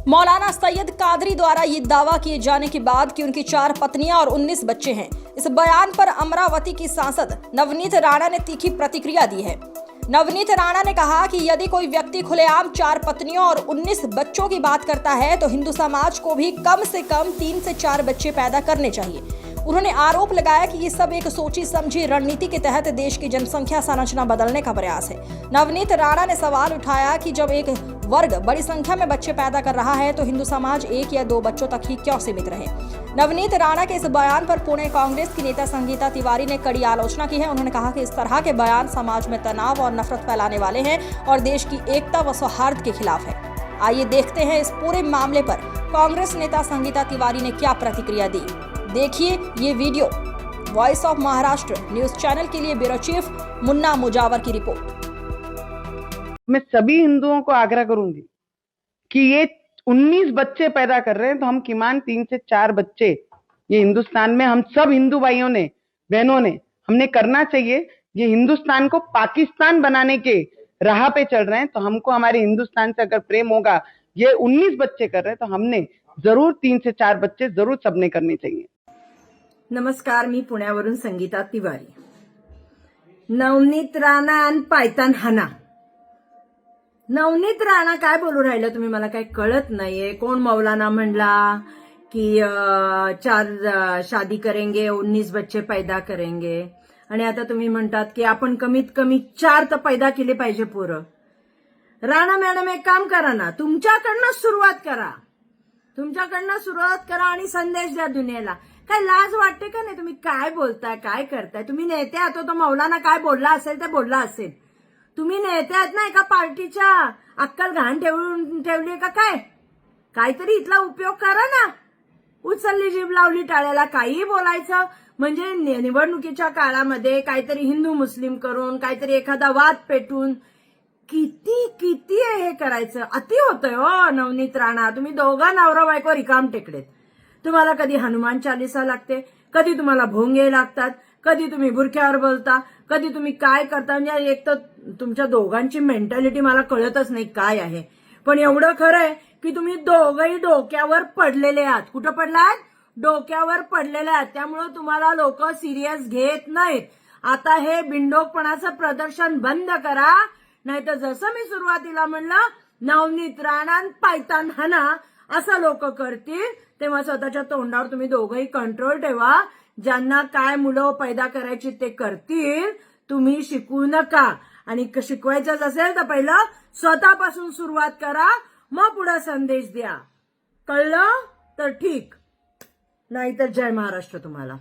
मौलाना सैयद कादरी द्वारा ये दावा किए जाने के बाद कि उनकी 4 पत्नियां और 19 बच्चे हैं। इस बयान पर अमरावती की सांसद नवनीत राणा ने तीखी प्रतिक्रिया दी है। नवनीत राणा ने कहा कि यदि कोई व्यक्ति खुलेआम 4 पत्नियों और 19 बच्चों की बात करता है तो हिंदू समाज को भी कम से कम 3 से 4 बच्चे पैदा करने चाहिए। उन्होंने आरोप लगाया कि ये सब एक सोची समझी रणनीति के तहत देश की जनसंख्या संरचना बदलने का प्रयास है। नवनीत राणा ने सवाल उठाया कि जब एक वर्ग बड़ी संख्या में बच्चे पैदा कर रहा है तो हिंदू समाज 1 या 2 बच्चों तक ही क्यों सीमित रहे। नवनीत राणा के इस बयान पर पुणे कांग्रेस की नेता संगीता तिवारी ने कड़ी आलोचना की है। उन्होंने कहा कि इस तरह के बयान समाज में तनाव और नफरत फैलाने वाले हैं और देश की एकता व सौहार्द के खिलाफ है। आइए देखते हैं इस पूरे मामले पर कांग्रेस नेता संगीता तिवारी ने क्या प्रतिक्रिया दी। देखिए ये वीडियो। Voice of Maharashtra news channel के लिए ब्यूरो चीफ मुन्ना मुजावर की रिपोर्ट। मैं सभी हिंदुओं को आग्रह करूंगी कि ये 19 बच्चे पैदा कर रहे हैं तो हम किमान 3 से 4 बच्चे ये हिंदुस्तान में हम सब हिंदू भाइयों ने बहनों ने हमने करना चाहिए। ये हिंदुस्तान को पाकिस्तान बनाने के राह पे चल रहे हैं तो हमको हमारे हिंदुस्तान से अगर प्रेम होगा, ये 19 बच्चे कर रहे हैं तो हमने जरूर 3 से 4 बच्चे जरूर सबने करने चाहिए। नमस्कार, मी पुण्यावरून संगीता तिवारी। नवनीत राणा आणि पायतान हाना। नवनीत राणा काय बोलू राहिलं तुम्ही, मला काही कळत नाहीये। कोण मौलाना म्हणला की 4 शादी करेंगे, 19 बच्चे पैदा करेंगे, आणि आता तुम्ही म्हणतात की आपण कमीत कमी 4 तर पैदा केले पाहिजे पोरं। राणा मॅडम एक काम करा ना, तुमच्याकडनं सुरुवात करा आणि संदेश द्या दुनियेला। काय लाज वाटते का नाही? तुम्ही काय बोलताय, काय करताय? तुम्ही नेते आहात, तो मौलाना काय बोलला असेल ते बोलला असेल। तुम्ही नेते आहात ना, एका पार्टीच्या अक्कल घाण ठेवली का काय? काहीतरी इथला उपयोग करा ना। उचलली जीभ लावली टाळ्याला, काही बोलायचं म्हणजे निवडणुकीच्या काळामध्ये काहीतरी हिंदू मुस्लिम करून, काहीतरी एखादा वाद पेटून किती हे करायचं। अति होतंय हो नवनीत राणा। तुम्ही दोघा नवरा बायको रिकाम टेकडेत। तुम्हाला कधी हनुमान चालीसा लागते, कधी तुम्हाला भोंगे लागतात, कधी तुम्ही बुरख्यावर बोलता, कधी तुम्ही काय करता। म्हणजे एक तर तुमच्या दोघांची मेंटॅलिटी मला कळतच नाही काय आहे। पण एवढं खरंय की तुम्ही दोघंही डोक्यावर पडलेले आहात। कुठं पडलात? डोक्यावर पडलेले आहात। त्यामुळे तुम्हाला लोक सिरियस घेत नाहीत। आता हे बिंडोकपणाचं प्रदर्शन बंद करा, नाहीतर जसं मी सुरुवातीला म्हणलं नवनीत राणा पायतान हाना असं लोक करतील, तेव्हा स्वतःच्या तोंडावर तुम्ही दोघंही कंट्रोल ठेवा। ज्यांना काय मुलं पैदा करायची ते करतील, तुम्ही शिकू नका। आणि शिकवायचंच असेल तर पहिलं स्वतःपासून सुरुवात करा, मग पुढे संदेश द्या। कळलं तर ठीक, नाहीतर जय महाराष्ट्र तुम्हाला।